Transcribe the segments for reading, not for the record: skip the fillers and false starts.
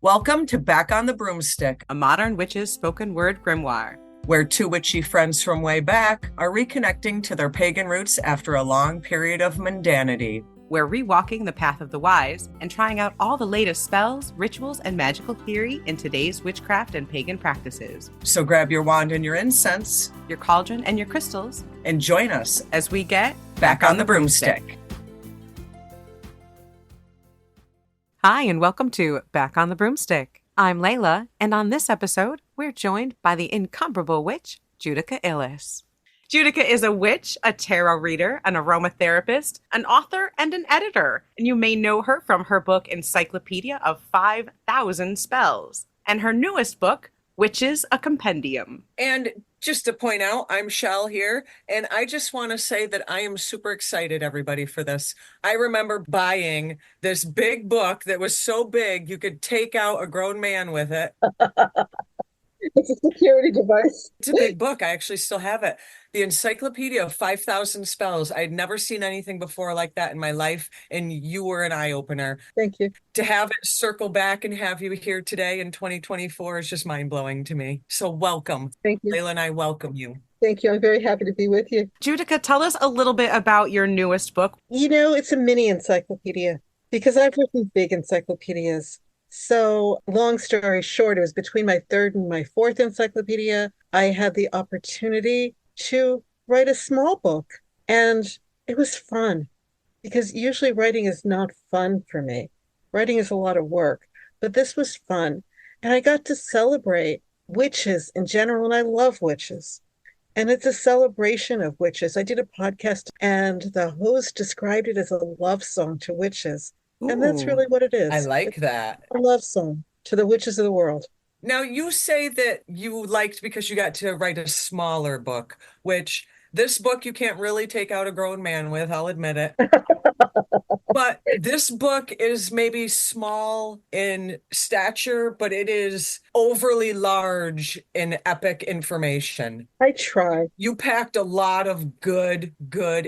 Welcome to Back on the Broomstick, a modern witch's spoken word grimoire, where two witchy friends from way back are reconnecting to their pagan roots after a long period of mundanity. We're rewalking the path of the wise and trying out all the latest spells, rituals, and magical theory in today's witchcraft and pagan practices. So grab your wand and your incense, your cauldron and your crystals, and join us as we get Back on the Broomstick. Hi, and welcome to Back on the Broomstick. I'm Layla, and on this episode, we're joined by the incomparable witch, Judika Illes. Judika is a witch, a tarot reader, an aromatherapist, an author, and an editor. And you may know her from her book, Encyclopedia of 5,000 Spells, and her newest book, Witches, a Compendium. And just to point out, I'm Chelle here, and I just want to say that I am super excited, everybody, for this. I remember buying this big book that was so big you could take out a grown man with it. It's a security device. It's a big book. I actually still have it. The Encyclopedia of 5,000 Spells. I'd never seen anything before like that in my life, and you were an eye-opener. Thank you. To have it circle back and have you here today in 2024 is just mind-blowing to me. So welcome. Thank you. Layla and I welcome you. Thank you. I'm very happy to be with you. Judika, tell us a little bit about your newest book. You know, it's a mini encyclopedia because I've written big encyclopedias. So long story short, it was between my third and my fourth encyclopedia. I had the opportunity to write a small book, and it was fun because usually writing is not fun for me. Writing is a lot of work, but this was fun. And I got to celebrate witches in general, and I love witches. And it's a celebration of witches. I did a podcast, and the host described it as a love song to witches. Ooh, and that's really what it is. I like that. A love song to the witches of the world. Now, you say that you liked because you got to write a smaller book, which this book you can't really take out a grown man with, I'll admit it. But this book is maybe small in stature, but it is overly large in epic information. I try. You packed a lot of good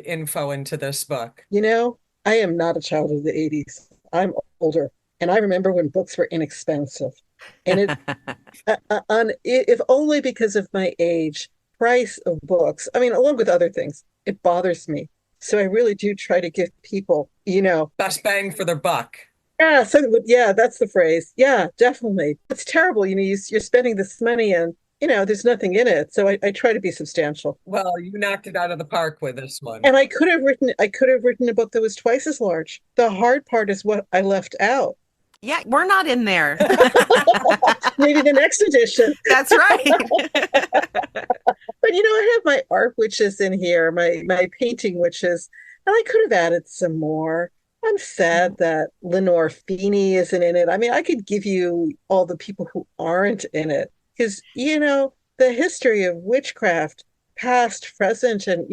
info into this book. You know, I am not a child of the 80s. I'm older. And I remember when books were inexpensive. And if only because of my age, price of books, I mean, along with other things, it bothers me. So I really do try to give people, best bang for their buck. Yeah, that's the phrase. Yeah, definitely. It's terrible. You're spending this money and, there's nothing in it. So I try to be substantial. Well, you knocked it out of the park with this one. And I could have written a book that was twice as large. The hard part is what I left out. Yeah, we're not in there. Maybe the next edition. That's right. But I have my art witches in here, my painting witches, and I could have added some more. I'm sad that Lenore Feeney isn't in it. I mean, I could give you all the people who aren't in it because, the history of witchcraft, past, present, and,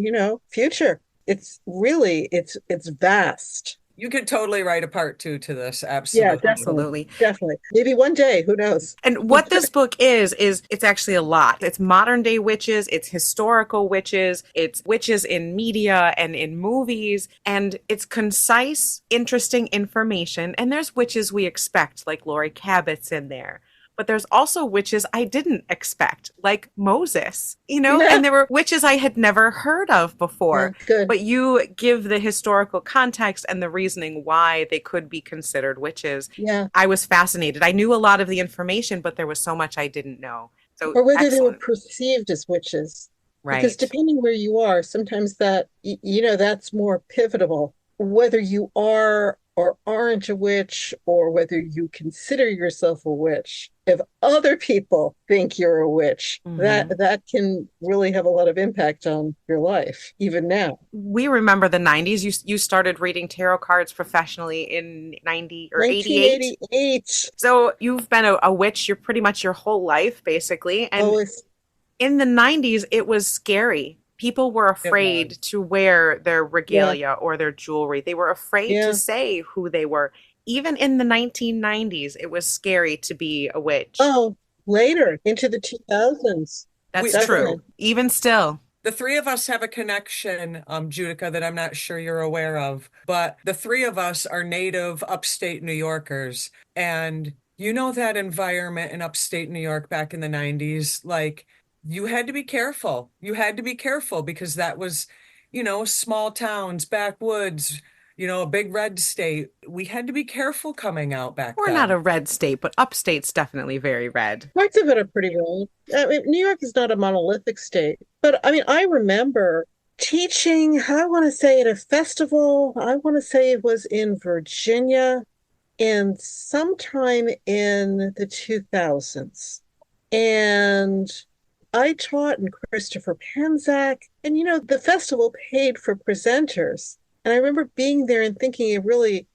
future. It's really, it's vast. You could totally write a part 2 to this. Absolutely. Yeah, definitely. Maybe one day, who knows? And what this book is it's actually a lot. It's modern day witches, it's historical witches, it's witches in media and in movies, and it's concise, interesting information. And there's witches we expect, like Laurie Cabot's in there. But there's also witches I didn't expect, like Moses, and there were witches I had never heard of before. Good. But you give the historical context and the reasoning why they could be considered witches. Yeah. I was fascinated. I knew a lot of the information, but there was so much I didn't know. So, or whether they were excellent. Perceived as witches. Right. Because depending where you are, sometimes that, that's more pivotal. Whether you are or aren't a witch, or whether you consider yourself a witch, if other people think you're a witch, that can really have a lot of impact on your life, even now. We remember the 90s. You started reading tarot cards professionally in 90 or 1988. So you've been a witch pretty much your whole life, basically. And in the 90s, it was scary. People were afraid to wear their regalia or their jewelry. They were afraid to say who they were. Even in the 1990s, it was scary to be a witch. Oh, later, into the 2000s. That's true. Even still. The three of us have a connection, Judika, that I'm not sure you're aware of. But the three of us are native upstate New Yorkers. And You know that environment in upstate New York back in the 90s, like you had to be careful. You had to be careful because that was, small towns, backwoods, a big red state. We had to be careful coming out back We're not then. a red state, but upstate's definitely very red. Parts of it are pretty rural. I mean, New York is not a monolithic state, but I mean, I remember teaching, I want to say at a festival, I want to say it was in Virginia in sometime in the 2000s. And I taught in Christopher Penzac, and the festival paid for presenters. And I remember being there and thinking it really,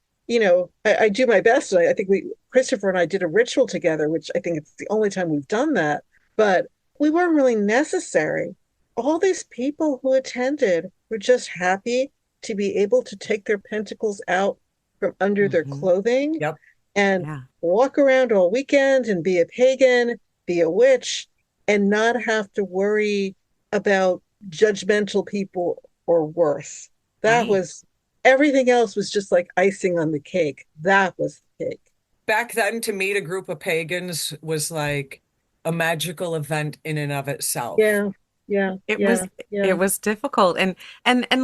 I do my best. I think Christopher and I did a ritual together, which I think it's the only time we've done that. But we weren't really necessary. All these people who attended were just happy to be able to take their pentacles out from under their Hmm. clothing Yep. and Yeah. walk around all weekend and be a pagan, be a witch, and not have to worry about judgmental people or worse. That Right. was Everything else was just like icing on the cake. That was the cake. Back then, to meet a group of pagans was like a magical event in and of itself. Yeah, yeah, It yeah, was yeah. it was difficult, and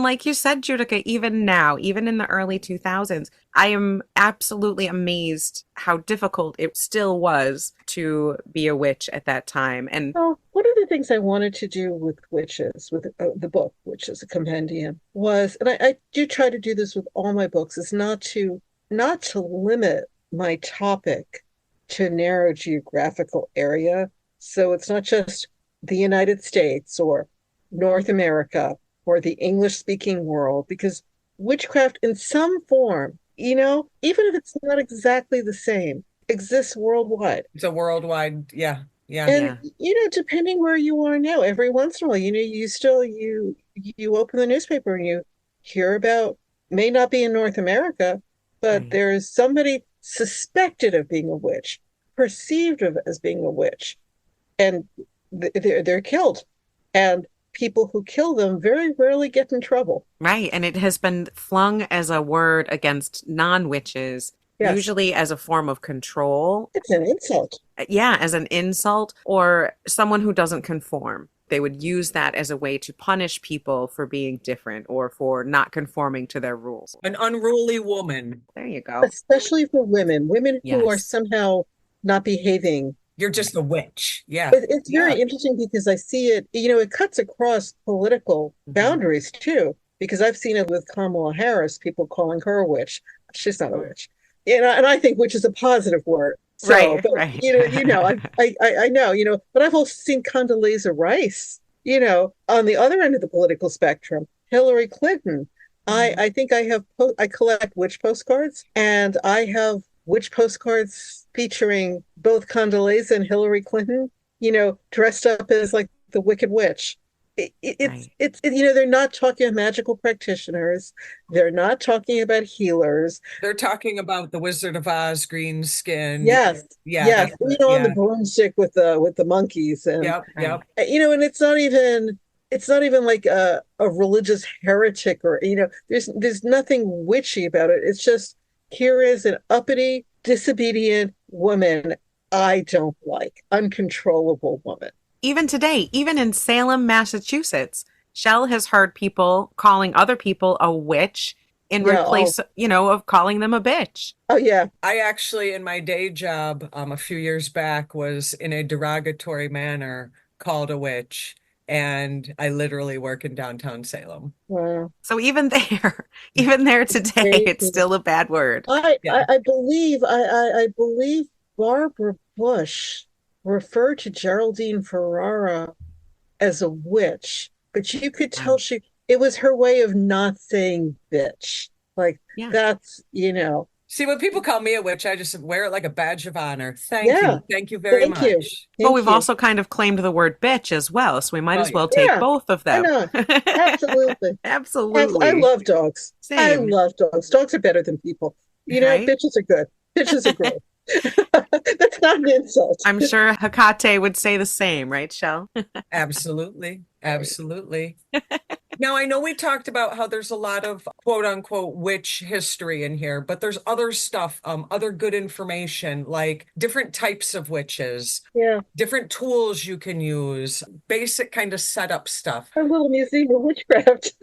like you said, Judica, even now, even in the early 2000s, I am absolutely amazed how difficult it still was to be a witch at that time. And Well, one of the things I wanted to do with witches, with the book, which is a compendium, was, and I do try to do this with all my books, is not to limit my topic to a narrow geographical area. So it's not just the United States or North America or the English speaking world, because witchcraft in some form, even if it's not exactly the same, exists worldwide. It's a worldwide, yeah, yeah. And yeah, depending where you are now, every once in a while, you open the newspaper and you hear about, may not be in North America, but right. there is somebody suspected of being a witch, perceived of as being a witch, and they're killed. And people who kill them very rarely get in trouble. Right. And it has been flung as a word against non-witches, Yes, usually as a form of control. it's an insult. Yeah, as an insult or someone who doesn't conform. They would use that as a way to punish people for being different or for not conforming to their rules. An unruly woman. There you go. Especially for women who are Yes. somehow not behaving. You're just a witch. Yeah, It's very yeah. interesting because I see it, it cuts across political Mhm. boundaries too, because I've seen it with Kamala Harris, people calling her a witch. She's not a Sure. witch. And I think witch is a positive word. So, Right, but right. I know, but I've also seen Condoleezza Rice, on the other end of the political spectrum, Hillary Clinton. Mhm. I think I collect witch postcards, and I have witch postcards featuring both Condoleezza and Hillary Clinton, dressed up as like the Wicked Witch. Right. They're not talking about magical practitioners. They're not talking about healers. They're talking about the Wizard of Oz, green skin. Yes, Yeah, yes, on the yeah. broomstick with the monkeys, and Yep, Right. yep. and it's not even like a religious heretic, or there's nothing witchy about it. It's just, here is an uppity, disobedient woman I don't like, uncontrollable woman. Even today, even in Salem, Massachusetts, Shell has heard people calling other people a witch in Yeah. replace, of calling them a bitch. Oh yeah. I actually, in my day job, a few years back, was in a derogatory manner called a witch, and I literally work in downtown Salem. Wow. So even there, even there today, it's Crazy. still a bad word. I, Yeah. I I believe I believe Barbara Bush referred to Geraldine Ferrara as a witch, but you could tell Wow. it was her way of not saying bitch. Like, Yeah. that's, See, when people call me a witch, I just wear it like a badge of honor. Thank yeah. you. Thank you very Thank you. much. Well, Thank we've you. also kind of claimed the word bitch as well, so we might Oh, as yeah. well take Yeah. both of Why them. not? Absolutely. I Absolutely. love dogs. I Same, love dogs. Dogs are better than people. right? Bitches are good. Bitches are great. That's not an insult. I'm sure Hecate would say the same, right, Shell? Absolutely. Right. Absolutely. Now, I know we talked about how there's a lot of quote unquote witch history in here, but there's other stuff, other good information, like different types of witches, Yeah, different tools you can use, basic kind of setup stuff. our little museum of witchcraft.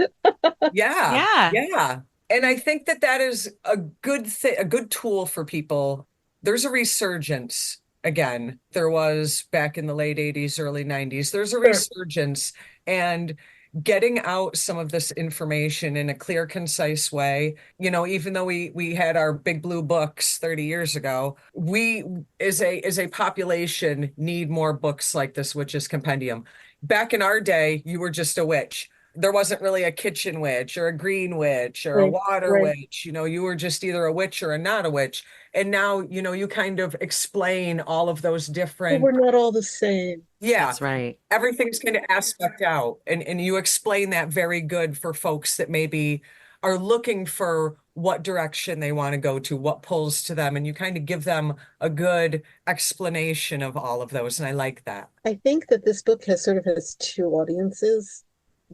Yeah, Yeah. yeah. And I think that that is a good thing, a good tool for people. There's a resurgence again. There was back in the late 80s, early 90s. There's a Sure. resurgence, and getting out some of this information in a clear, concise way. Even though we had our big blue books 30 years ago, we as a population need more books like this Witch's Compendium. Back in our day, you were just a witch. There wasn't really a kitchen witch or a green witch or a Right, water right. witch. You were just either a witch or a not a witch. And now, you kind of explain all of those But different, we're not all the same. yeah, That's right. everything's kind of aspect out. And you explain that very good for folks that maybe are looking for what direction they want to go to, what pulls to them. And you kind of give them a good explanation of all of those. And I like that. I think that this book has two audiences.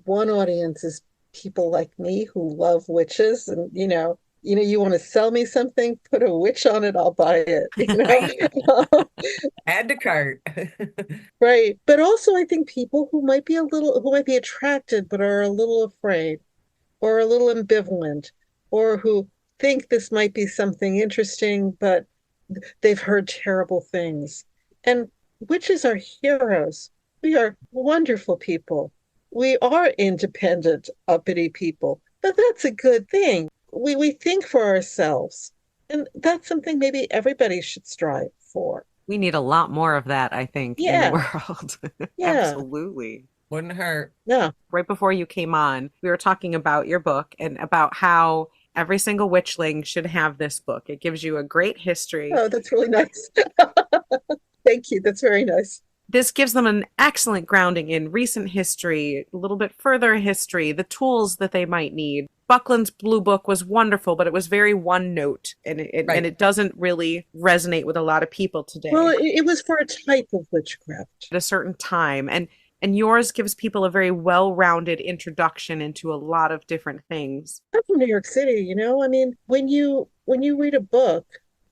One audience is people like me who love witches, and you want to sell me something, put a witch on it, I'll buy it, Right? Add to cart. Right. But also I think people who might be attracted but are a little afraid or a little ambivalent or who think this might be something interesting, but they've heard terrible things. And witches are heroes. We are wonderful people. We are independent, uppity people, but that's a good thing. We think for ourselves, and that's something maybe everybody should strive for. We need a lot more of that, I think, in the Yeah, world. yeah, Absolutely. Wouldn't hurt. yeah. Right before you came on, we were talking about your book and about how every single witchling should have this book. It gives you a great history. Oh, that's really nice. Thank you. That's very nice. This gives them an excellent grounding in recent history, a little bit further history, the tools that they might need. Buckland's Blue Book was wonderful, but it was very one note, and Right. it doesn't really resonate with a lot of people Well, today it was for a type of witchcraft. at a certain time. And yours gives people a very well-rounded introduction into a lot of different things. I'm from New York City, I mean, when you read a book,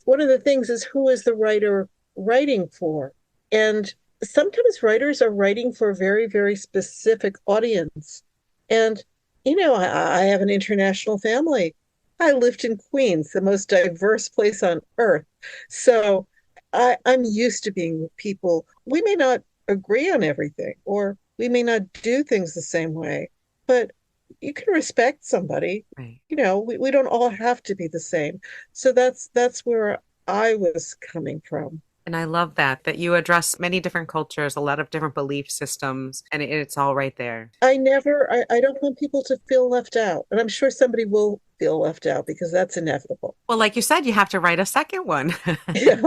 one of the things is who is the writer writing for? And sometimes writers are writing for a very, very specific audience. And, I have an international family. I lived in Queens, the most diverse place on earth. So I'm used to being with people. We may not agree on everything, or we may not do things the same way, but you can respect somebody. Right. We don't all have to be the same. So that's where I was coming from. And I love that you address many different cultures, a lot of different belief systems, and it's all right there. I don't want people to feel left out. And I'm sure somebody will feel left out because that's inevitable. Well, like you said, you have to write a second one. Yeah.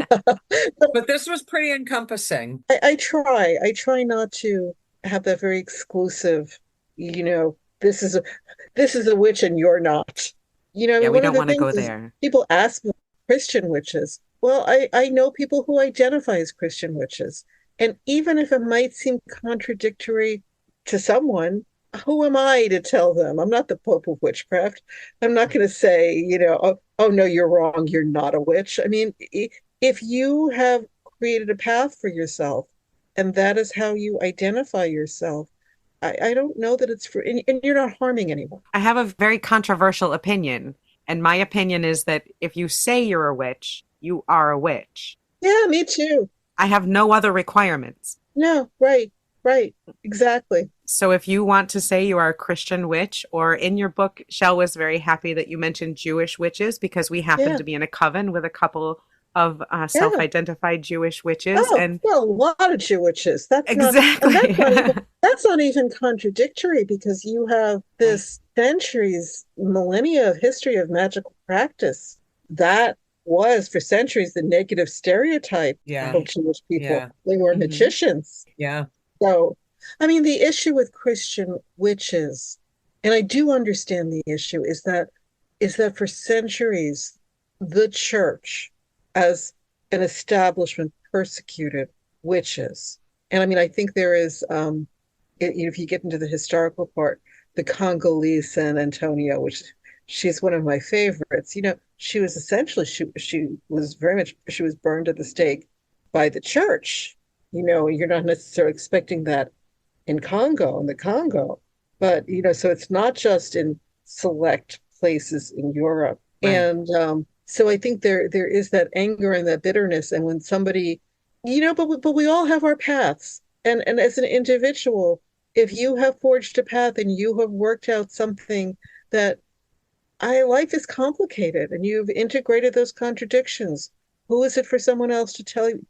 But this was pretty encompassing. I try not to have that very exclusive, this is a witch and you're not. I Yeah, mean, we one of don't the want to things go is there. people ask me Christian witches. Well, I know people who identify as Christian witches. And even if it might seem contradictory to someone, who am I to tell them? I'm not the Pope of witchcraft. I'm not going to say, oh, no, you're wrong. You're not a witch. I mean, if you have created a path for yourself and that is how you identify yourself, I don't know that it's for, and you're not harming anyone. I have a very controversial opinion, and my opinion is that if you say you're a witch, you are a witch. Yeah, me too. I have no other requirements. No, right, right, exactly. So if you want to say you are a Christian witch, or in your book, Chelle was very happy that you mentioned Jewish witches because we happen Yeah, to be in a coven with a couple of yeah. self-identified Jewish witches. Oh, And well, a lot of Jewishes. And exactly. that's not even contradictory because you have Right. this centuries, millennia of history of magical practice that was for centuries the negative stereotype Yeah. of Right. Jewish people. Yeah. They were Hmm. magicians. Yeah. So, I mean, the issue with Christian witches, and I do understand the issue, is that for centuries the church as an establishment persecuted witches. And I mean, I think there is, if you get into the historical part, the Congolese San Antonio, which she's one of my favorites. She was essentially she was very much she was burned at the stake by the church. You're not necessarily expecting that in the Congo, but so it's not just in select places in Europe. Right. And so I think there is that anger and that bitterness. And when somebody, but we all have our paths. And as an individual, if you have forged a path and you have worked out something that life is complicated and you've integrated those contradictions, who is it for someone else to tell you?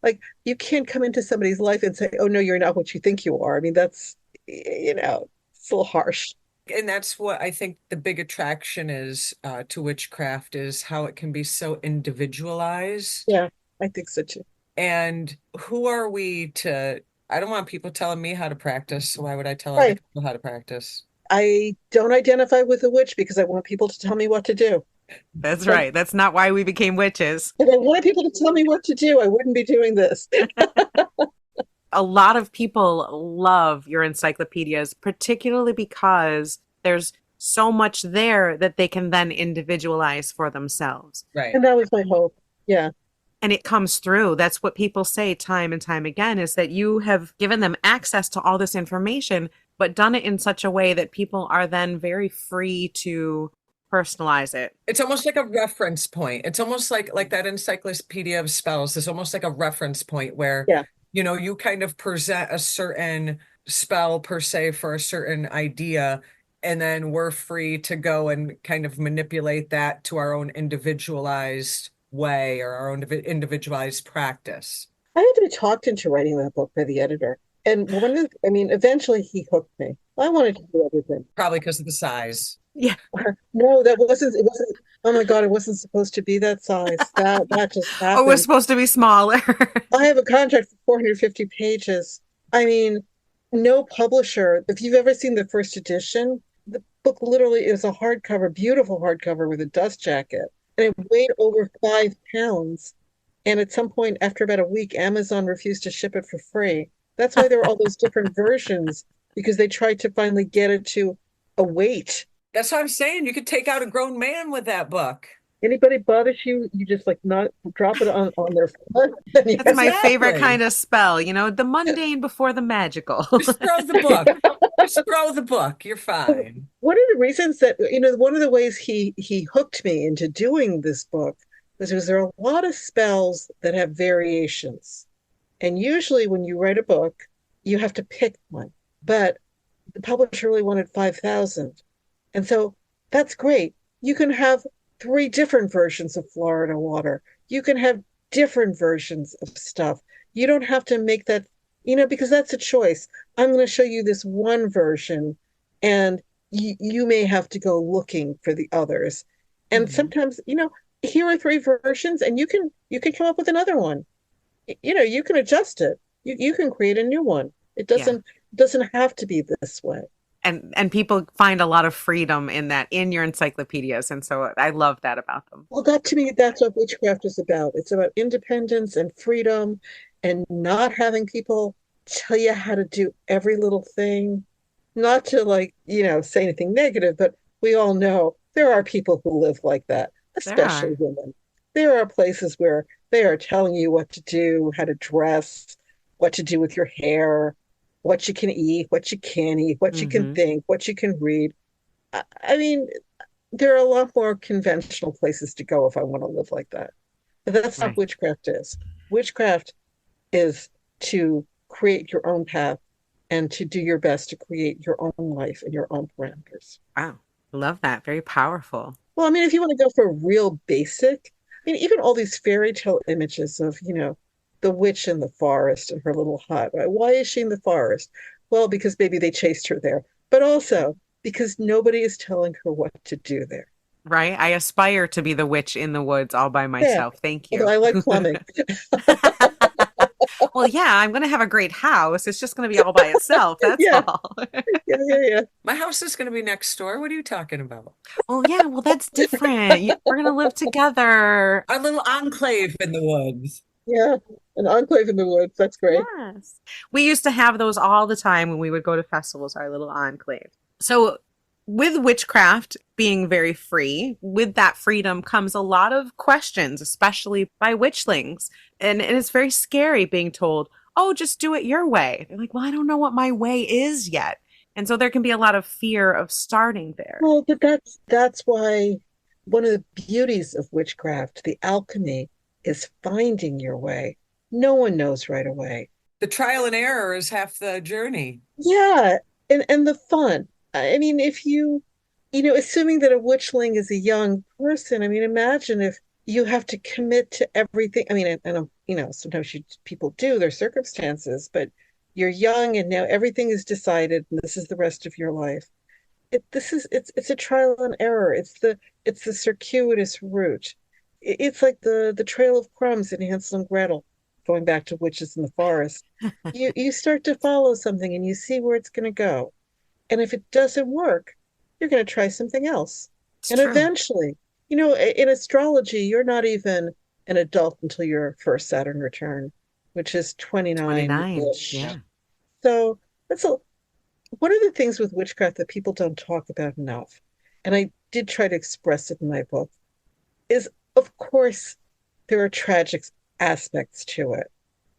Like, you can't come into somebody's life and say, oh, no, you're not what you think you are. I mean, it's a little harsh. And that's what I think the big attraction is to witchcraft is how it can be so individualized. Yeah, I think so too. And who are we to, I don't want people telling me how to practice, so why would I tell other Right. people how to practice? I don't identify with a witch because I want people to tell me what to do. That's Like, right. That's not why we became witches. if I wanted people to tell me what to do, I wouldn't be doing this. A lot of people love your encyclopedias, particularly because there's so much there that they can then individualize for themselves. Right. And that was my hope. Yeah. And it comes through. That's what people say time and time again is that you have given them access to all this information, but done it in such a way that people are then very free to personalize it. It's almost like a reference point. It's almost like that encyclopedia of spells is almost like a reference point where, Yeah. you kind of present a certain spell per se for a certain idea, and then we're free to go and kind of manipulate that to our own individualized way or our own individualized practice. I had to be talked into writing that book by the editor. And I mean, eventually he hooked me. I wanted to do everything. Probably because of the size. Yeah. No, it wasn't, oh my God, it wasn't supposed to be that size. That just Oh, it was happened. supposed to be smaller. I have a contract for 450 pages. I mean, no publisher, if you've ever seen the first edition, the book literally is a hardcover, beautiful hardcover with a dust jacket. And it weighed over 5 pounds. And at some point, after about a week, Amazon refused to ship it for free. That's why there are all those different versions, because they tried to finally get it to a weight. That's what I'm saying. You could take out a grown man with that book. Anybody bothers you, you just like not drop it on their foot. That's my favorite Exactly. kind of spell, the mundane before the magical. Just throw the book. Just throw the book. You're fine. One of the reasons that, one of the ways he hooked me into doing this book was because there are a lot of spells that have variations. And usually when you write a book, you have to pick one. But the publisher really wanted 5,000. And so that's great. You can have three different versions of Florida water. You can have different versions of stuff. You don't have to make that, because that's a choice. I'm going to show you this one version, and you may have to go looking for the others. And Mhm. sometimes, here are three versions, and you can come up with another one. You can adjust it. You can create a new one. It Yeah. doesn't have to be this way. And people find a lot of freedom in that in your encyclopedias. And so I love that about them. Well, that to me, that's what witchcraft is about. It's about independence and freedom and not having people tell you how to do every little thing. Not to say anything negative, but we all know there are people who live like that, There especially are. women. There are places where they are telling you what to do, how to dress, what to do with your hair, what you can eat, what you can't eat, what you can Hmm. think, what you can read. I mean, there are a lot more conventional places to go if I want to live like that. But that's not Right. witchcraft is. Witchcraft is to create your own path and to do your best to create your own life and your own parameters. Wow. Love that. Very powerful. Well, I mean, if you want to go for real basic, I mean, even all these fairy tale images of, the witch in the forest and her little hut. Right? Why is she in the forest? Well, because maybe they chased her there, but also because nobody is telling her what to do there. Right. I aspire to be the witch in the woods all by Yeah, myself. Thank although you. I like plumbing. Well, yeah, I'm going to have a great house. It's just going to be all by itself. That's Yeah, all. yeah, yeah, yeah. My house is going to be next door. What are you talking about? Well, yeah, well, that's different. We're going to live together. Our little enclave in the woods. Yeah, an enclave in the woods. That's great. Yes. We used to have those all the time when we would go to festivals, our little enclave. So, with witchcraft being very free, with that freedom comes a lot of questions, especially by witchlings. And it's very scary being told, oh, just do it your way. They're like, well, I don't know what my way is yet. And so there can be a lot of fear of starting there. Well, but that's why one of the beauties of witchcraft, the alchemy, is finding your way. No one knows right away. The trial and error is half the journey. Yeah, and the fun. I mean, if assuming that a witchling is a young person, I mean, imagine if you have to commit to everything. I mean, sometimes people do their circumstances, but you're young and now everything is decided, and this is the rest of your life. It's a trial and error. It's the circuitous route. It's like the trail of crumbs in Hansel and Gretel, going back to witches in the forest. You start to follow something and you see where it's going to go. And if it doesn't work, you're going to try something else. It's And true. eventually, in astrology, you're not even an adult until your first Saturn return, which is 29. 29-ish. Yeah. So that's one of the things with witchcraft that people don't talk about enough, and I did try to express it in my book, is of course there are tragic aspects to it.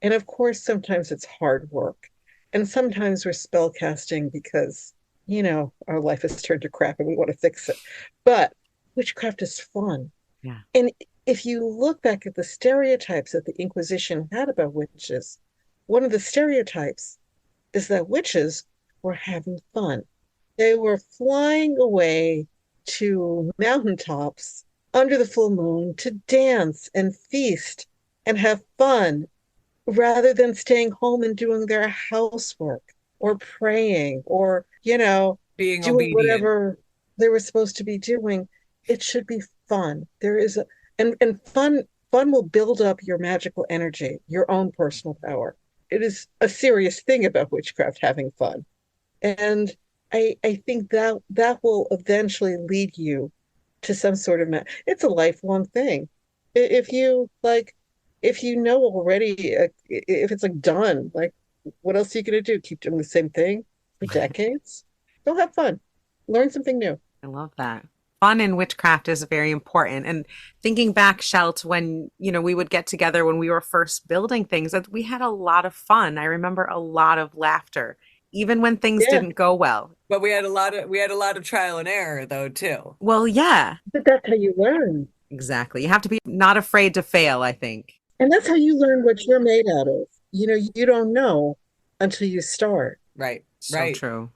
And of course, sometimes it's hard work. And sometimes we're spell casting because, our life has turned to crap and we want to fix it. But witchcraft is fun. Yeah. And if you look back at the stereotypes that the Inquisition had about witches, one of the stereotypes is that witches were having fun. They were flying away to mountaintops under the full moon to dance and feast and have fun rather than staying home and doing their housework or praying or, Being doing obedient. whatever they were supposed to be doing. It should be fun. There is a and fun will build up your magical energy, your own personal power. It is a serious thing about witchcraft having fun. And I think that will eventually lead you to some sort of it's a lifelong thing. If you like, if you know already, if it's like done, like what else are you gonna do? Keep doing the same thing for decades? Go have fun, learn something new. I love that. Fun in witchcraft is very important. And thinking back, Shell, to when, we would get together when we were first building things, that we had a lot of fun. I remember a lot of laughter, even when things Yeah, didn't go well. But we had a lot of trial and error though too. Well, yeah, but that's how you learn, exactly. You have to be not afraid to fail, I think. and that's how you learn what you're made out of. You don't know until you start. Right. So Right. true.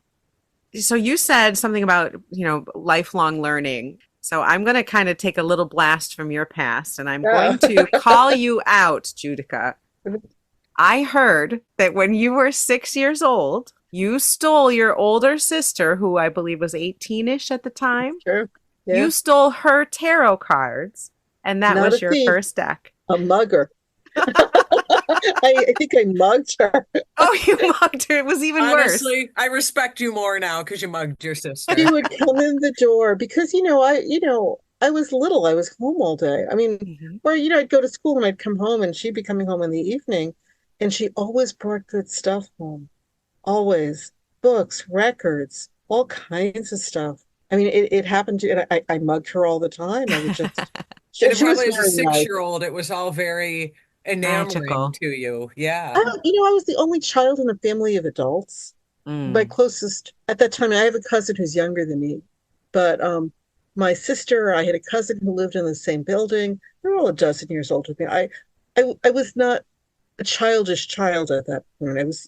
So you said something about, lifelong learning. So I'm going to kind of take a little blast from your past and I'm Yeah. going to call you out, Judica. I heard that when you were 6 years old, you stole your older sister, who I believe was 18-ish at the time. True. Yeah. You stole her tarot cards, and that Not a was your thief, first deck. a mugger. I think I mugged her. Oh, you mugged her. It was even worse. Honestly, I respect you more now because you mugged your She sister. would come in the door because I was little. I was home all day. I mean, Mhm. or I'd go to school and I'd come home and she'd be coming home in the evening, and she always brought good stuff home. Always books, records, all kinds of stuff. I mean, it happened to, and I mugged her all the time. I would just, And she was probably as a very nice. 6-year-old, it was all very enamoring Magical. to you. Yeah. I was the only child in a family of adults. My Mm. closest at that time, I have a cousin who's younger than me, but my sister, I had a cousin who lived in the same building. They were all a dozen years older than me. I was not a childish child at that point. I was,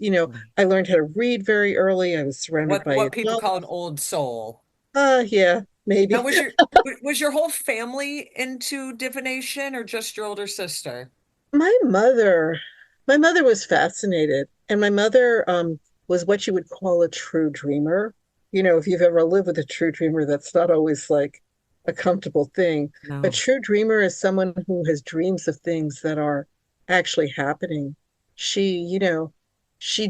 I learned how to read very early. I was surrounded What by what people call an adults. old soul. Yeah, Now, maybe. was your whole family into divination or just your older sister? My mother, my mother was fascinated, and my mother was what you would call a true dreamer. If you've ever lived with a true dreamer, that's not always like a comfortable thing. A No. true dreamer is someone who has dreams of things that are actually happening. She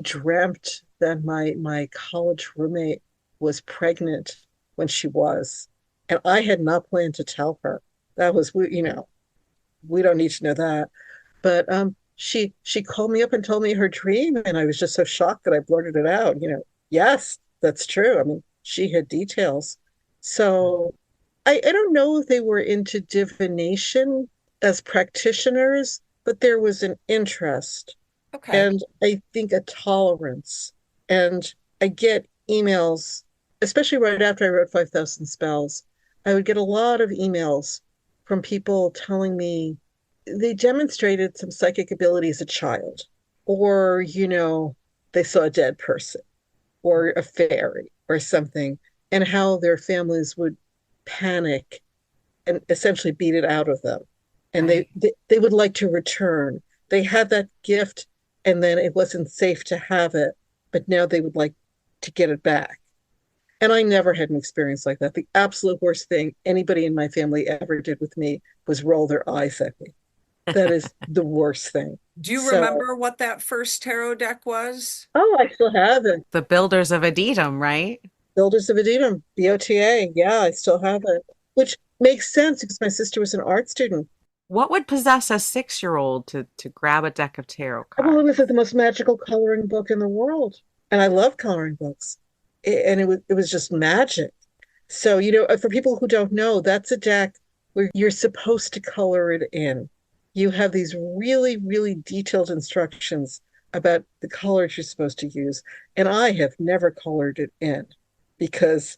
dreamt that my college roommate was pregnant when she was, and I had not planned to tell her. That was, we don't need to know that. But she called me up and told me her dream, and I was just so shocked that I blurted it out. Yes, that's true. I mean, she had details. So I don't know if they were into divination as practitioners, but there was an interest Okay. and I think a tolerance. And I get emails, especially right after I wrote 5,000 Spells. I would get a lot of emails from people telling me they demonstrated some psychic ability as a child, or, they saw a dead person or a fairy or something, and how their families would panic and essentially beat it out of them. And Right. they would like to return. They had that gift, and then it wasn't safe to have it, but now they would like to get it back. And I never had an experience like that. The absolute worst thing anybody in my family ever did with me was roll their eyes at me. That is the worst thing. Do you So, remember what that first tarot deck was? oh, I still have it. The builders of Edom, right? Builders of Edom, BOTA. Yeah, I still have it, which makes sense because my sister was an art student. What would possess a 6-year-old to grab a deck of tarot Well, it was cards? the most magical coloring book in the world, and I love coloring books. And it was just magic. So, for people who don't know, that's a deck where you're supposed to color it in. You have these really, really detailed instructions about the colors you're supposed to use. And I have never colored it in because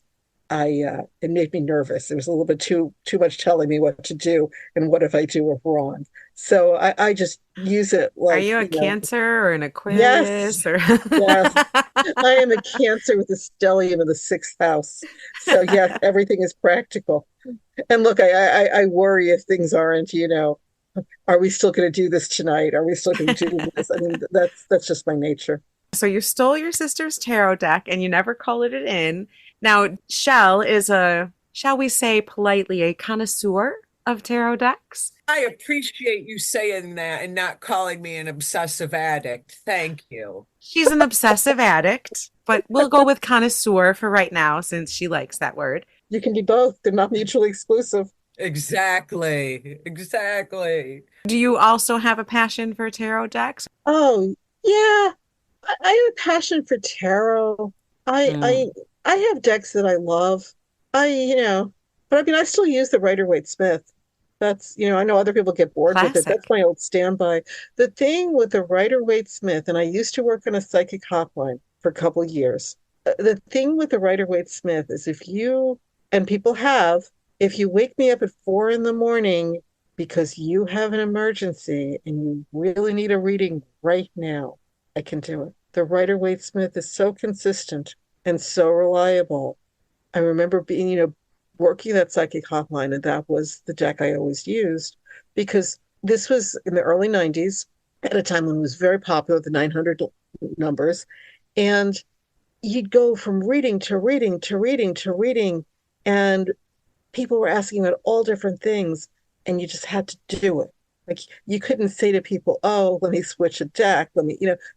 it made me nervous. It was a little bit too much telling me what to do and what if I do it wrong. So I just use it Are like, you a Cancer or an yes, Aquarius or yes. I am a Cancer with a stellium in the sixth house. So yes, everything is practical. And look, I worry if things aren't, are we still going to do this tonight? Are we still going to do this? I mean, that's just my nature. So you stole your sister's tarot deck and you never colored it in. Now, Shell is shall we say politely, a connoisseur of tarot decks. I appreciate you saying that and not calling me an obsessive addict. Thank you. She's an obsessive addict, but we'll go with connoisseur for right now since she likes that word. You can be both. They're not mutually exclusive. Exactly. Exactly. Do you also have a passion for tarot decks? Oh, yeah. I have a passion for tarot. I I Mm, I have decks that I love. But I mean, I still use the Rider-Waite-Smith. I know other people get bored with it. That's classic. my old standby. The thing with the Rider-Waite-Smith, and I used to work on a psychic hotline for a couple of years. The thing with the Rider-Waite-Smith is and people if you wake me up at 4 in the morning because you have an emergency and you really need a reading right now, I can do it. The Rider-Waite-Smith is so consistent and so reliable. I remember being, working that psychic hotline, and that was the deck I always used because this was in the early 90s at a time when it was very popular, the 900 numbers. And you'd go from reading to reading to reading to reading, and people were asking about all different things, and you just had to do it. Like you couldn't say to people, "Oh, let me switch a deck."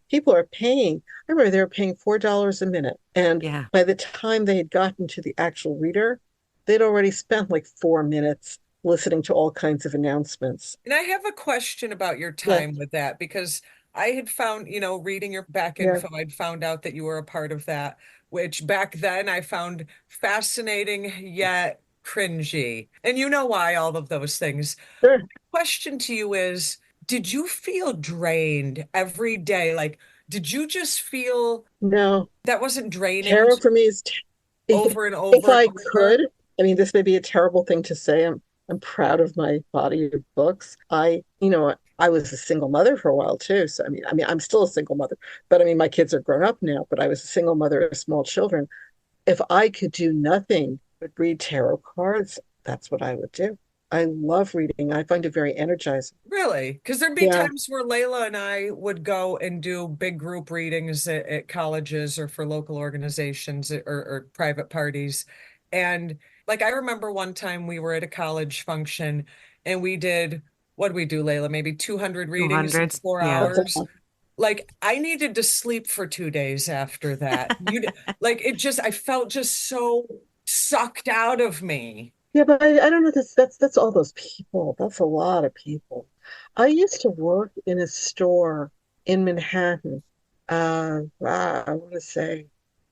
People are paying. I remember they were paying $4 a minute, and Yeah. by the time they had gotten to the actual reader, they'd already spent like 4 minutes listening to all kinds of announcements. And I have a question about your Yeah, time with that because I had found, reading your back yeah, info, I'd found out that you were a part of that, which back then I found fascinating yet cringy. And you know why all of those things. sure. Question to you is, did you feel drained every day? Like, did you just feel No, that wasn't draining tarot for me is over and if over and I over? could, I mean, this may be a terrible thing to say. I'm proud of my body of books. I was a single mother for a while too. So I mean, I'm still a single mother, but I mean, my kids are grown up now. But I was a single mother of small children. If I could do nothing but read tarot cards, that's what I would do. I love reading. I find it very energizing. Really? Because there'd be Yeah, times where Layla and I would go and do big group readings at colleges or for local organizations or private parties. And like I remember one time we were at a college function and we did, what did we do, Layla? Maybe 200 readings in 200s. four Yeah. that's a hours. lot. Like I needed to sleep for 2 days after that. Like it just, I felt just so sucked out of me. Yeah, but I don't know. That's all those people. That's a lot of people. I used to work in a store in Manhattan. I want to say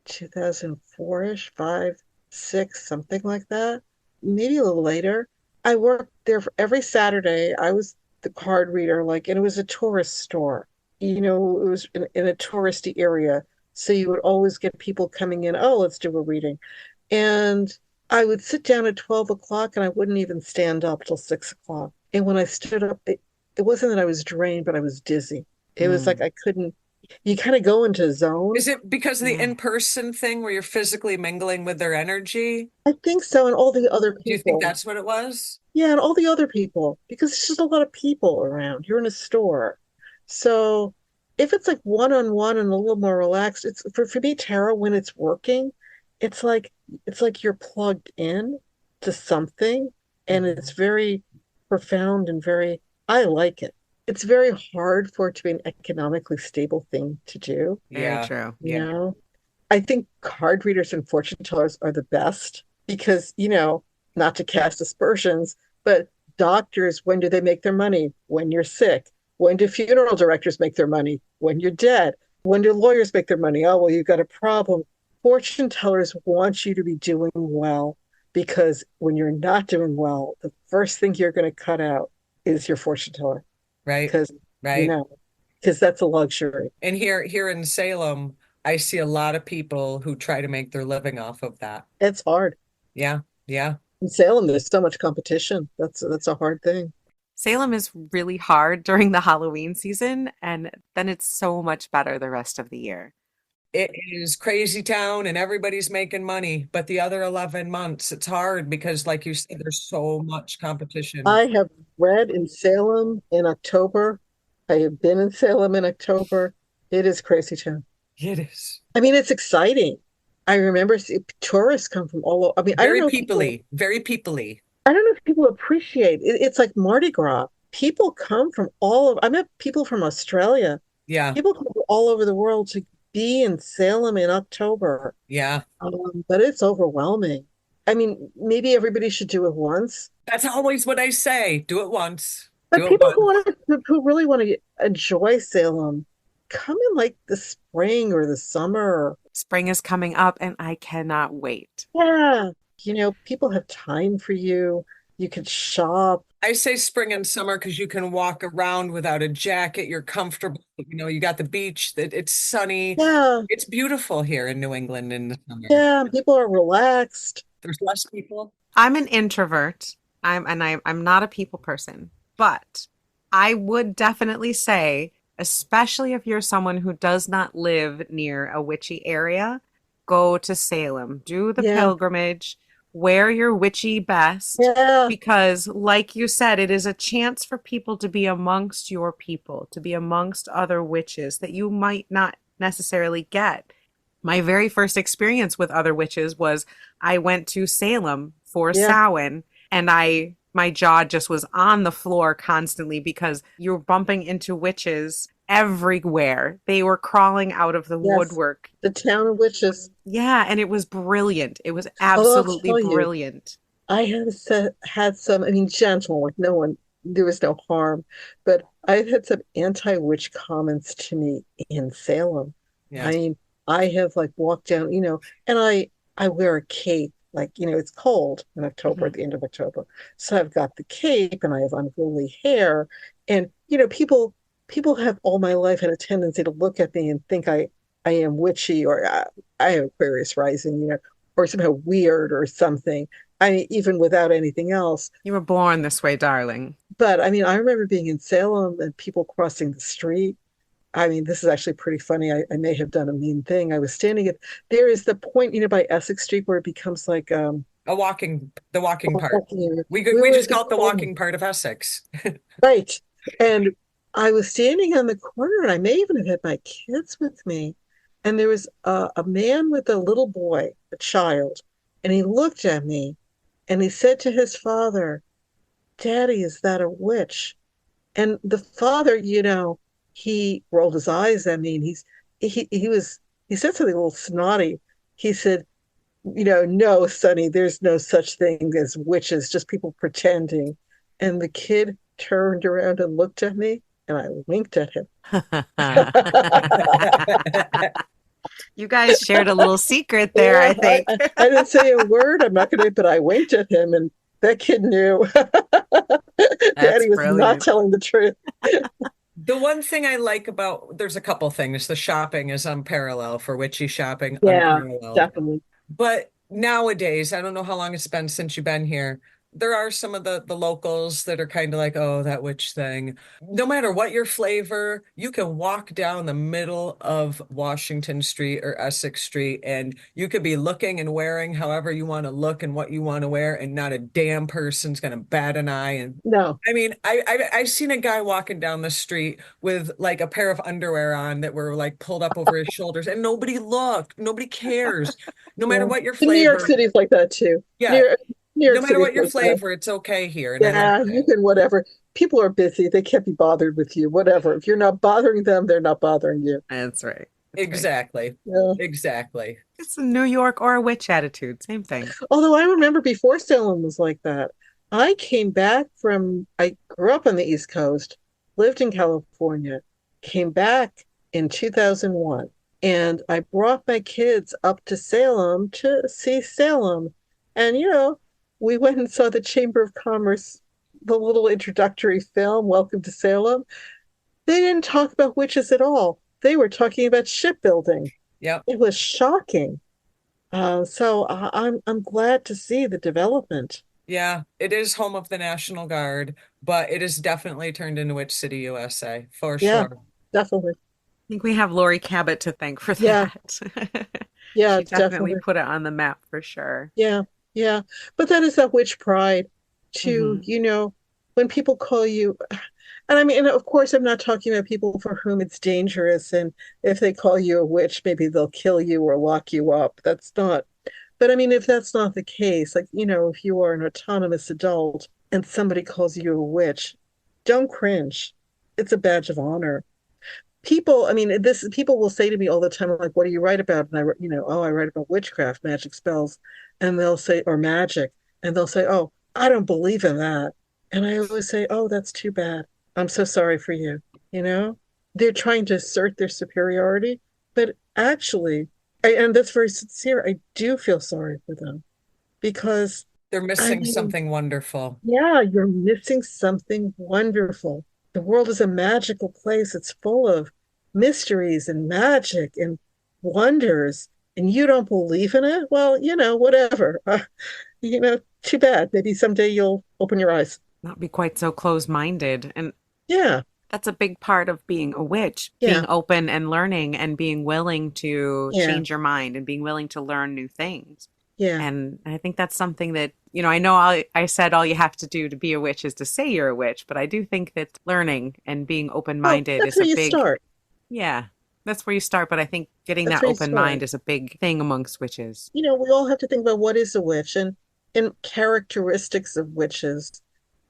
2004-ish, five, six, something like that, maybe a little later. I worked there for every Saturday. I was the card reader, like, and it was a tourist store. It was in a touristy area. So you would always get people coming in, oh, let's do a reading. And I would sit down at 12 o'clock and I wouldn't even stand up till 6 o'clock. And when I stood up, it wasn't that I was drained, but I was dizzy. It was like Mm. I couldn't, you kind of go into a zone. Is it because of the Yeah. in-person thing where you're physically mingling with their energy? I think so. And all the other Do you think people. that's what it was? Yeah, and all the other people, because it's just a lot of people around. You're in a store. So if it's like one-on-one and a little more relaxed, it's for me, tarot, when it's working, it's like it's like you're plugged in to something and it's Mhm. very profound and very, I like it. It's very hard for it to be an economically stable thing to do, Very Yeah, true. you yeah, know? I think card readers and fortune tellers are the best because, not to cast aspersions, but doctors, when do they make their money? When you're sick. When do funeral directors make their money? When you're dead. When do lawyers make their money? Oh, well, you've got a problem. Fortune tellers want you to be doing well because when you're not doing well, the first thing you're going to cut out is your fortune teller right, because, you right. know, because that's a luxury. And here in Salem, I see a lot of people who try to make their living off of that. It's hard. Yeah, yeah. In Salem, there's so much competition. That's a hard thing. Salem is really hard during the Halloween season, and then it's so much better the rest of the year. It is crazy town and everybody's making money, but the other 11 months, it's hard because, like you said, there's so much competition. I have read in Salem in October. I have been in Salem in October. It is crazy town. It is I mean, it's exciting. I remember tourists come from all over. I mean, very peoply, very peoply. I don't know if people appreciate it. It's like Mardi Gras. People come from all over. I met people from Australia. Yeah, People come from all over the world to be in Salem in October. yeah. But it's overwhelming. I mean, maybe everybody should do it once. That's always what I say. Do it once. But Do it people once. who really want to enjoy Salem, come in like the spring or the summer. Spring is coming up, and I cannot wait. Yeah, people have time for you. You can shop. I say spring and summer because you can walk around without a jacket. You're comfortable. You got the beach, it's sunny. Yeah, It's beautiful here in New England in the summer. yeah. People are relaxed. There's less people. I'm an introvert. I'm not a people person, but I would definitely say, especially if you're someone who does not live near a witchy area, go to Salem, do the Yeah, pilgrimage, wear your witchy best, yeah, because, like you said, it is a chance for people to be amongst your people, to be amongst other witches that you might not necessarily get. My very first experience with other witches was I went to Salem for yeah. Samhain, and my jaw just was on the floor constantly because you were bumping into witches everywhere. They were crawling out of the Yes, woodwork. the town of witches. Yeah, and it was brilliant. It was Although I'll absolutely tell you, brilliant. I have had some. I mean, gentle, like no one. There was no harm, but I've had some anti-witch comments to me in Salem. I Yeah. mean, I have like walked down, and I wear a cape. Like, it's cold in October, Mhm. at the end of October. So I've got the cape and I have unruly hair. And, people have all my life had a tendency to look at me and think I am witchy or I have Aquarius rising, or somehow weird or something. I mean, even without anything else. You were born this way, darling. But I mean, I remember being in Salem and people crossing the street. I mean, this is actually pretty funny. I may have done a mean thing. I was standing at, there is the point, by Essex Street where it becomes like The walking part. walking. We We we were just at the call it the corner. walking part of Essex. Right. And I was standing on the corner and I may even have had my kids with me. And there was a man with a little boy, a child, and he looked at me and he said to his father, Daddy, is that a witch? And the father, he rolled his eyes at me and he said something a little snotty. He said, no, Sonny, there's no such thing as witches, just people pretending. And the kid turned around and looked at me and I winked at him. You guys shared a little secret there, Yeah, I think. I didn't say a word. I'm not going to, but I winked at him, and that kid knew. That's Daddy was not brilliant. telling the truth. The one thing I like about, there's a couple things. The shopping is unparalleled for witchy shopping, Yeah, unparalleled. definitely. But nowadays, I don't know how long it's been since you've been here. There are some of the locals that are kind of like, oh, that witch thing. No matter what your flavor, you can walk down the middle of Washington Street or Essex Street, and you could be looking and wearing however you want to look and what you want to wear, and not a damn person's gonna bat an eye. And No. I mean, I've seen a guy walking down the street with like a pair of underwear on that were like pulled up over his shoulders, and nobody looked, nobody cares no matter Yeah. what your In New York flavor. City's like that too. Yeah, New no York matter City's what your like that. flavor, it's okay here. And I like Yeah, you that. can whatever. People are busy. They can't be bothered with you. Whatever. If you're not bothering them, they're not bothering you. That's right. That's right. Exactly. Yeah. Exactly. It's a New York or a witch attitude. Same thing. Although I remember before Salem was like that. I grew up on the East Coast, lived in California, came back in 2001, and I brought my kids up to Salem to see Salem. And, we went and saw the Chamber of Commerce, the little introductory film, Welcome to Salem. They didn't talk about witches at all. They were talking about shipbuilding. Yep. It was shocking. I'm glad to see the development. Yeah, it is home of the National Guard, but it is definitely turned into Witch City, USA, for Yeah, sure. definitely. I think we have Lori Cabot to thank for Yeah, that. yeah, She it's definitely definitely. put it on the map for sure. Yeah, yeah. But that is that witch pride to, Hmm. when people call you, and I mean, and of course, I'm not talking about people for whom it's dangerous, and if they call you a witch, maybe they'll kill you or lock you up. That's not. But I mean, if that's not the case, like, if you are an autonomous adult and somebody calls you a witch, don't cringe. It's a badge of honor. I mean, this people will say to me all the time, like, what do you write about? And oh, I write about witchcraft, magic spells, and they'll say, or magic, and they'll say, oh, I don't believe in that. And I always say, oh, that's too bad. I'm so sorry for you. You know, they're trying to assert their superiority, but actually, and that's very sincere. I do feel sorry for them because, They're I missing mean, something wonderful. yeah, you're missing something wonderful. The world is a magical place. It's full of mysteries and magic and wonders, and you don't believe in it? Well, whatever. Too bad. Maybe someday you'll open your eyes. Not be quite so close-minded. And Yeah, that's a big part of being a witch, being yeah, open and learning and being willing to yeah, change your mind and being willing to learn new things. yeah. And I think that's something that, I said all you have to do to be a witch is to say you're a witch, but I do think that learning and being Well, open-minded that's is where a you big, start. yeah, that's where you start. But I think getting That's that where you open start. mind is a big thing amongst witches. We all have to think about what is a witch and characteristics of witches.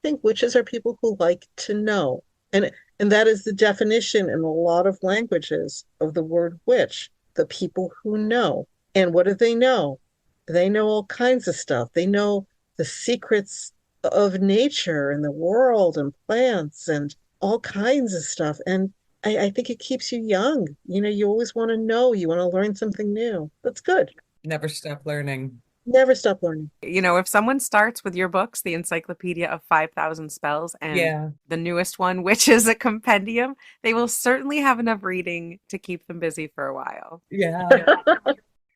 I think witches are people who like to know. And that is the definition in a lot of languages of the word witch, the people who know. And what do they know? They know all kinds of stuff. They know the secrets of nature and the world and plants and all kinds of stuff. And I think it keeps you young. You always want to know, you want to learn something new. That's good. Never stop learning. Never stop learning. If someone starts with your books, the Encyclopedia of 5,000 Spells, and Yeah. the newest one, which is a compendium, they will certainly have enough reading to keep them busy for a while. Yeah.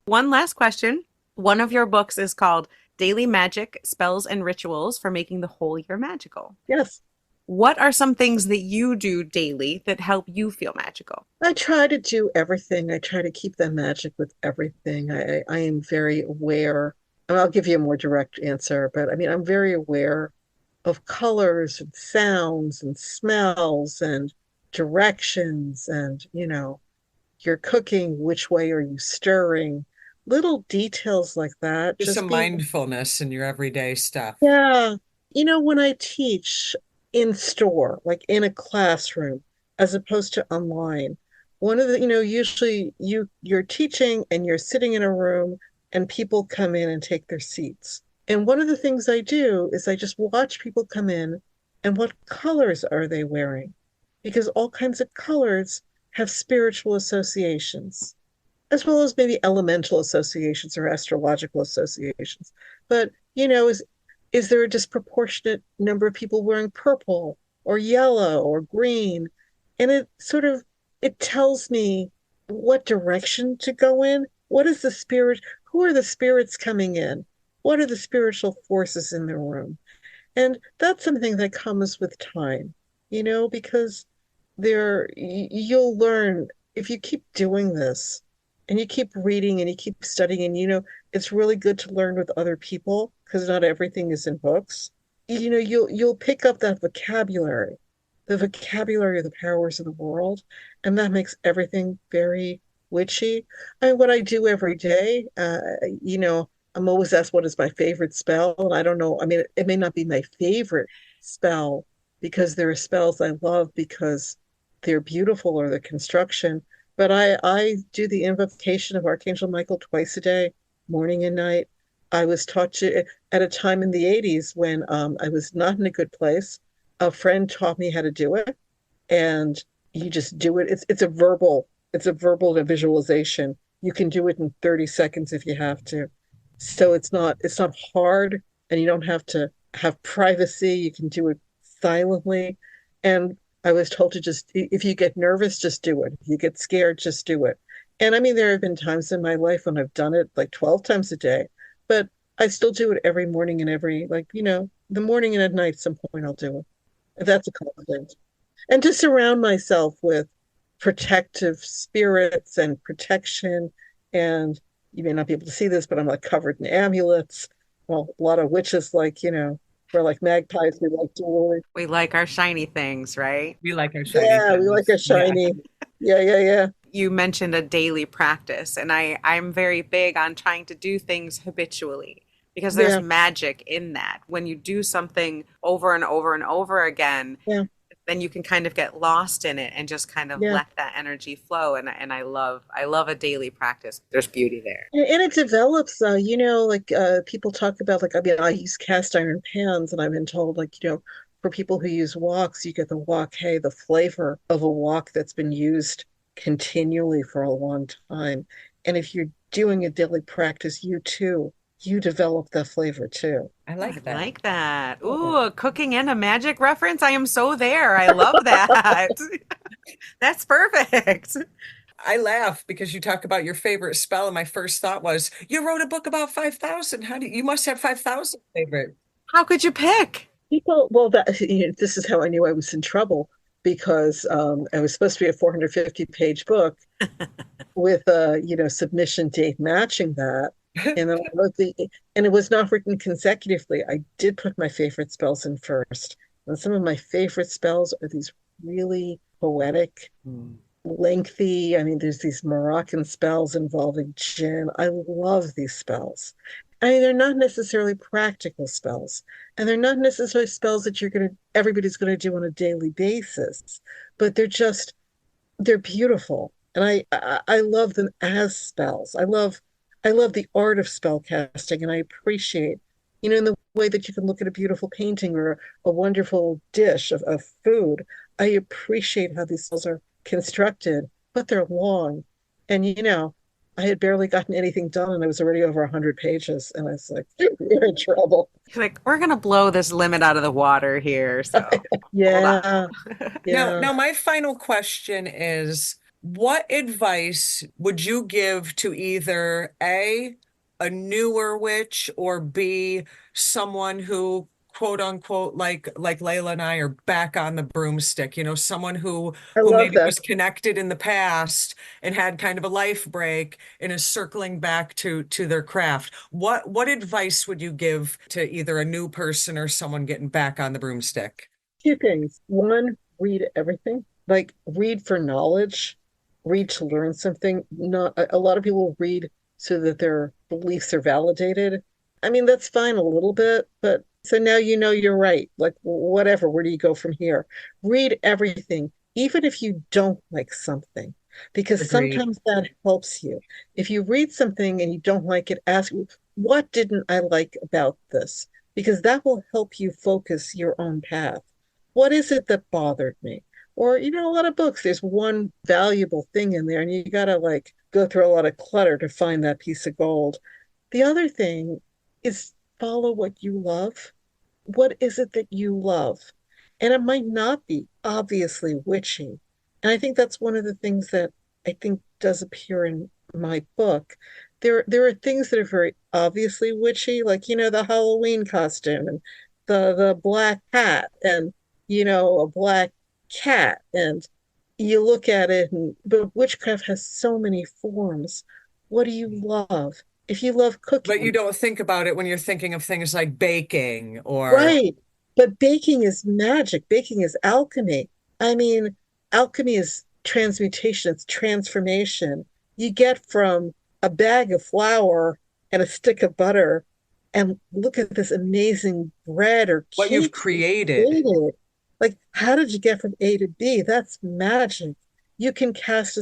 One last question. One of your books is called Daily Magic, Spells and Rituals for Making the Whole Year Magical. Yes. What are some things that you do daily that help you feel magical? I try to do everything. I try to keep that magic with everything. I am very aware, and I'll give you a more direct answer, but I mean, I'm very aware of colors and sounds and smells and directions and, you're cooking, which way are you stirring? Little details like that. Just some Just being, mindfulness in your everyday stuff. yeah. When I teach in store, like in a classroom, as opposed to online, one of the, usually you're teaching and you're sitting in a room and people come in and take their seats. And one of the things I do is I just watch people come in and what colors are they wearing? Because all kinds of colors have spiritual associations. as well as maybe elemental associations or astrological associations. But, is there a disproportionate number of people wearing purple or yellow or green? And it tells me what direction to go in. What is the spirit? Who are the spirits coming in? What are the spiritual forces in the room? And that's something that comes with time, because you'll learn if you keep doing this and you keep reading and you keep studying, and it's really good to learn with other people because not everything is in books. You'll pick up that vocabulary, the vocabulary of the powers of the world, and that makes everything very witchy. I mean, what I do every day, I'm always asked what is my favorite spell, and I don't know. I mean, it may not be my favorite spell because there are spells I love because they're beautiful or the construction. But I do the invocation of Archangel Michael twice a day, morning and night. I was taught to at a time in the 80s when I was not in a good place. A friend taught me how to do it, and you just do it. It's a verbal visualization. You can do it in 30 seconds if you have to. So it's not hard, and you don't have to have privacy. You can do it silently. And I was told to just, if you get nervous, just do it. If you get scared, just do it. And I mean, there have been times in my life when I've done it like 12 times a day, but I still do it every morning and the morning and at night, some point I'll do it. That's a compliment. And to surround myself with protective spirits and protection. And you may not be able to see this, but I'm like covered in amulets. Well, a lot of witches, like, we're like magpies. We like jewelry. We like our shiny things, right? We like our shiny Yeah, we like things. a Yeah. shiny. Yeah, yeah, yeah. You mentioned a daily practice, and I'm very big on trying to do things habitually because there's Yeah, magic in that. When you do something over and over and over again, yeah, then you can kind of get lost in it and just kind of yeah. let that energy flow. And I love a daily practice. There's beauty there. And it develops, like people talk about, like, I mean, I use cast iron pans, and I've been told, like, for people who use woks, you get the wok, hey, the flavor of a wok that's been used continually for a long time. And if you're doing a daily practice, you develop that flavor too. I I like that. like that. Yeah. Ooh, a cooking and a magic reference. I am so there. I love that. That's perfect. I laugh because you talk about your favorite spell, and my first thought was, you wrote a book about 5,000. How do you must have 5,000 favorite? How could you pick? People, well, this is how I knew I was in trouble because I was supposed to be a 450-page book with a submission date matching that, and then I wrote and it was not written consecutively. I did put my favorite spells in first, and some of my favorite spells are these really poetic, Mm. lengthy. I mean, there's these Moroccan spells involving jinn. I love these spells. I mean, they're not necessarily practical spells, and they're not necessarily spells that everybody's gonna do on a daily basis, but they're beautiful, and I love them as spells. I love the art of spell casting, and I appreciate, in the way that you can look at a beautiful painting or a wonderful dish of food. I appreciate how these spells are constructed, but they're long, and I had barely gotten anything done, and I was already over 100 pages, and I was like, "You're in trouble." Like, we're gonna blow this limit out of the water here, so hold on. Yeah, yeah. Now my final question is, what advice would you give to either a newer witch, or B, someone who quote unquote like Layla and I are back on the broomstick, someone who I who love maybe that. was connected in the past and had kind of a life break and is circling back to their craft. What advice would you give to either a new person or someone getting back on the broomstick? Two things. One, read everything. Like, read for knowledge, read to learn something. Not a lot of people read so that their beliefs are validated. I mean, that's fine a little bit, but so now you're right. Like, whatever, where do you go from here? Read everything, even if you don't like something, because Agreed. sometimes that helps you. If you read something and you don't like it, ask, what didn't I like about this? Because that will help you focus your own path. What is it that bothered me? or a lot of books, there's one valuable thing in there, and you gotta like go through a lot of clutter to find that piece of gold. The other thing is follow what you love. What is it that you love? And it might not be obviously witchy. And I think that's one of the things that I think does appear in my book. There are things that are very obviously witchy, like, the Halloween costume and the black hat and, a black cat. And you look at it, and but witchcraft has so many forms. What do you love? If you love But you cooking, don't think about it when you're thinking of things like baking or right. But baking is magic. Baking is alchemy. I mean, alchemy is transmutation, it's transformation. You get from a bag of flour and a stick of butter, and look at this amazing bread or what you've cake you created. created. Like, how did you get from A to B? That's magic. You can cast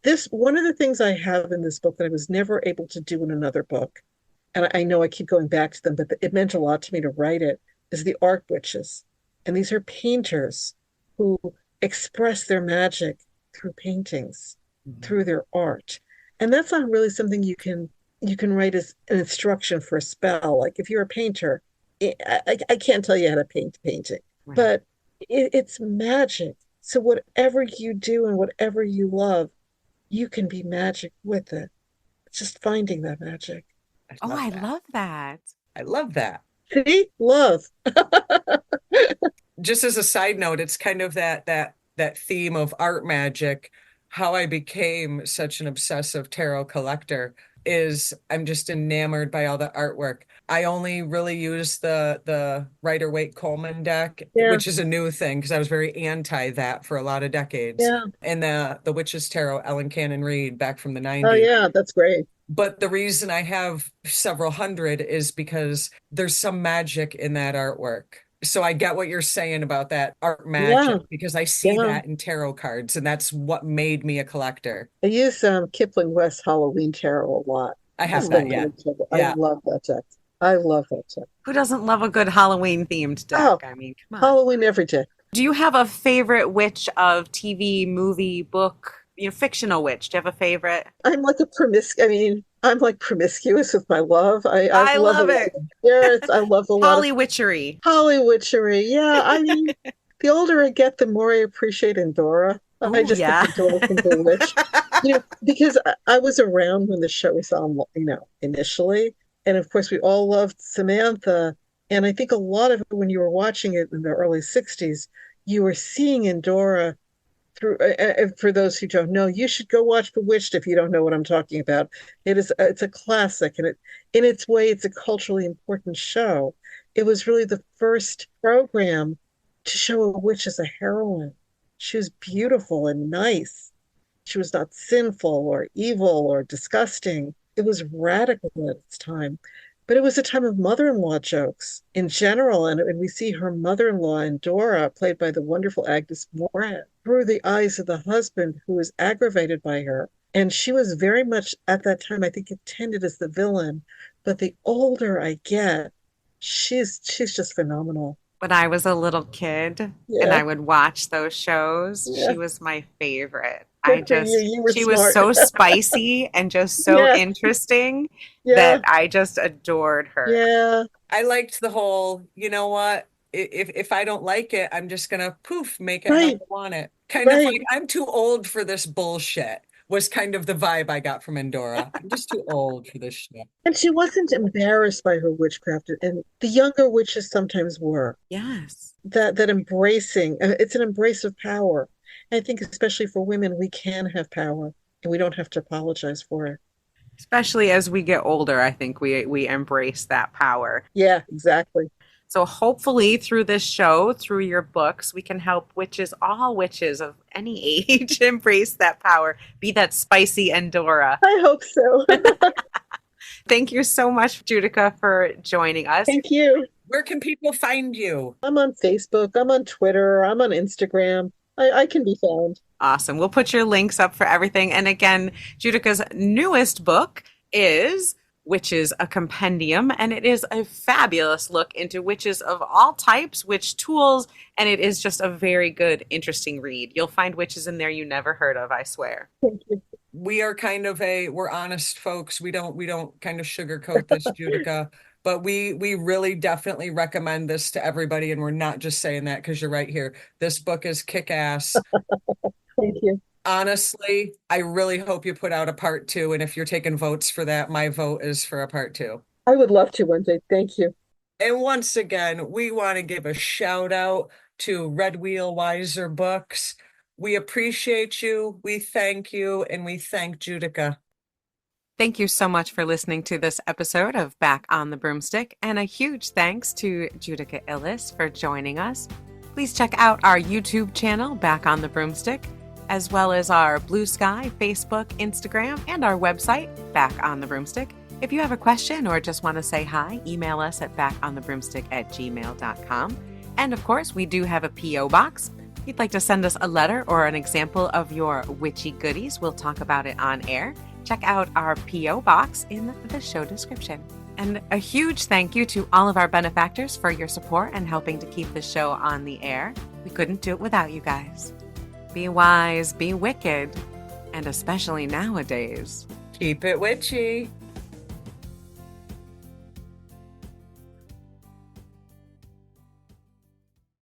this. One of the things I have in this book that I was never able to do in another book, and I know I keep going back to them, but it meant a lot to me to write it, is the art witches. And these are painters who express their magic through paintings, Mhm. through their art. And that's not really something you can write as an instruction for a spell. Like if you're a painter, I can't tell you how to paint painting, Right. but it's magic. So whatever you do and whatever you love, you can be magic with it. It's just finding that magic. I Oh, love I that. love that. I love that. See? Love. Just as a side note, it's kind of that theme of art magic. How I became such an obsessive tarot collector is I'm just enamored by all the artwork. I only really use the Rider Waite Coleman deck, Yeah, which is a new thing because I was very anti that for a lot of decades. yeah. And the Witch's Tarot, Ellen Cannon Reed back from the Oh 90s. yeah, that's great. But the reason I have several hundred is because there's some magic in that artwork. So I get what you're saying about that art Yeah, magic because I see yeah. that in tarot cards, and that's what made me a collector. I use Kipling West Halloween Tarot a lot. I That's have the that, yeah. one I I Yeah. love that deck. I love that deck. Who doesn't love a good Halloween themed deck? Oh, I mean, come on. Halloween every day. Do you have a favorite witch of TV, movie, book, fictional witch? Do you have a favorite? I'm like promiscuous with my love. I I love a love lot it. of spirits. I love a lot of Holly Witchery. Holly witchery. Yeah, I mean, the older I get, the more I appreciate Endora. I Oh, just think yeah. Endora can bewitch. Because I was around when the show was on, initially. And of course, we all loved Samantha. And I think a lot of it, when you were watching it in the early 60s, you were seeing Endora through. For those who don't know, you should go watch Bewitched if you don't know what I'm talking about. It's a classic, and in its way, it's a culturally important show. It was really the first program to show a witch as a heroine. She was beautiful and nice. She was not sinful or evil or disgusting. It was radical at its time. But it was a time of mother-in-law jokes in general. And we see her mother-in-law in Dora, played by the wonderful Agnes Moran, through the eyes of the husband who was aggravated by her. And she was very much at that time, I think, intended as the villain. But the older I get, she's just phenomenal. When I was a little kid and Yeah, I would watch those shows, yeah. she was my favorite. Good for you. You were She was smart. so spicy and just so Yeah, interesting that yeah, I just adored her. yeah. I liked the whole, you know what? If I don't like it, I'm just gonna poof, make it how I Right, want it. Kind of right. like I'm too old for this bullshit was kind of the vibe I got from Endora. I'm just too old for this shit. And she wasn't embarrassed by her witchcraft, and the younger witches sometimes were. Yes. That embracing, it's an embrace of power. And I think especially for women, we can have power, and we don't have to apologize for it. Especially as we get older, I think we embrace that power. Yeah, exactly. So hopefully through this show, through your books, we can help witches, all witches of any age, embrace that power, be that spicy Endora. I hope so. Thank you so much, Judica, for joining us. Thank you. Where can people find you? I'm on Facebook, I'm on Twitter, I'm on Instagram. I can be found. Awesome. We'll put your links up for everything. And again, Judica's newest book is Witches, a Compendium, and it is a fabulous look into witches of all types, witch tools, and it is just a very good, interesting read. You'll find witches in there you never heard of, I swear. Thank you. We are kind of we're honest folks. We don't kind of sugarcoat this, Judika, but we really definitely recommend this to everybody, and we're not just saying that because you're right here. This book is kick-ass. Thank you. Honestly, I really hope you put out a part two, and if you're taking votes for that, my vote is for a part two. I would love to one day. Thank you. And once again, we want to give a shout out to Red Wheel Wiser Books. We appreciate you, we thank you, and we thank Judika. Thank you so much for listening to this episode of Back on the Broomstick, and a huge thanks to Judika Illes for joining us. Please check out our YouTube channel, Back on the Broomstick, as well as our Blue Sky, Facebook, Instagram, and our website, Back on the Broomstick. If you have a question or just want to say hi, email us at backonthebroomstick@gmail.com. And of course, we do have a P.O. box. If you'd like to send us a letter or an example of your witchy goodies, we'll talk about it on air. Check out our P.O. box in the show description. And a huge thank you to all of our benefactors for your support and helping to keep the show on the air. We couldn't do it without you guys. Be wise, be wicked, and especially nowadays, Keep it witchy.